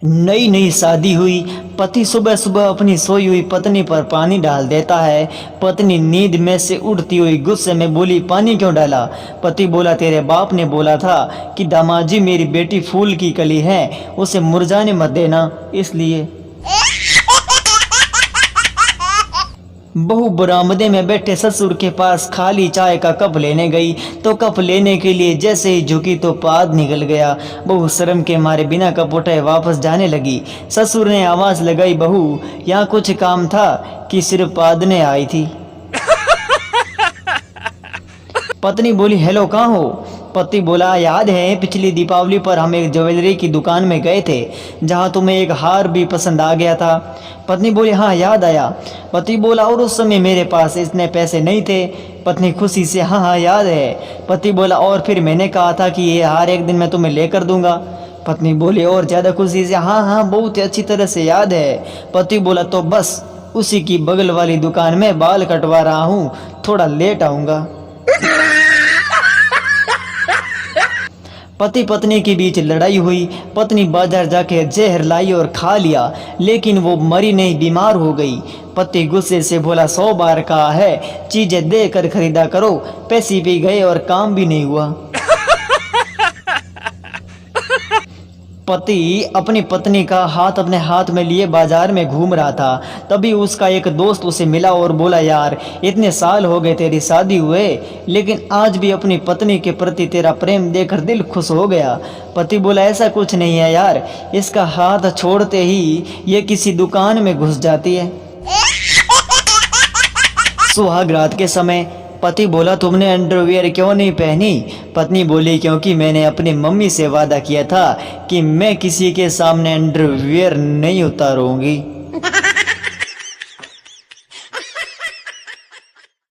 नई नई शादी हुई, पति सुबह सुबह अपनी सोई हुई पत्नी पर पानी डाल देता है। पत्नी नींद में से उठती हुई गुस्से में बोली, पानी क्यों डाला? पति बोला, तेरे बाप ने बोला था कि दामाजी मेरी बेटी फूल की कली है, उसे मुरझाने मत देना, इसलिए। बहू बरामदे में बैठे ससुर के पास खाली चाय का कप लेने गई तो कप लेने के लिए जैसे ही झुकी तो पाद निकल गया। बहू शर्म के मारे बिना कप उठाए वापस जाने लगी। ससुर ने आवाज लगाई, बहू यहाँ कुछ काम था कि सिर्फ पादने आई थी? पत्नी बोली, हेलो कहाँ हो? पति बोला, याद है पिछली दीपावली पर हम एक ज्वेलरी की दुकान में गए थे जहां तुम्हें एक हार भी पसंद आ गया था। पत्नी बोली, हाँ याद आया। पति बोला, और उस समय मेरे पास इतने पैसे नहीं थे। पत्नी खुशी से, हाँ हाँ याद है। पति बोला, और फिर मैंने कहा था कि ये हार एक दिन मैं तुम्हें लेकर दूंगा। पत्नी बोली और ज़्यादा खुशी से, हाँ हाँ बहुत अच्छी तरह से याद है। पति बोला, तो बस उसी की बगल वाली दुकान में बाल कटवा रहा हूँ, थोड़ा लेट आऊँगा। पति पत्नी के बीच लड़ाई हुई। पत्नी बाजार जाके जहर लाई और खा लिया, लेकिन वो मरी नहीं, बीमार हो गई। पति गुस्से से बोला, 100 बार कहा है चीजें दे कर खरीदा करो, पैसे भी गए और काम भी नहीं हुआ। पति अपनी पत्नी का हाथ अपने हाथ में लिए बाजार में घूम रहा था। तभी उसका एक दोस्त उसे मिला और बोला, यार इतने साल हो गए तेरी शादी हुए, लेकिन आज भी अपनी पत्नी के प्रति तेरा प्रेम देखकर दिल खुश हो गया। पति बोला, ऐसा कुछ नहीं है यार, इसका हाथ छोड़ते ही ये किसी दुकान में घुस जाती है। सुहाग रात के समय पति बोला, तुमने अंडरवियर क्यों नहीं पहनी? पत्नी बोली, क्योंकि मैंने अपनी मम्मी से वादा किया था कि मैं किसी के सामने अंडरवियर नहीं उतारूंगी।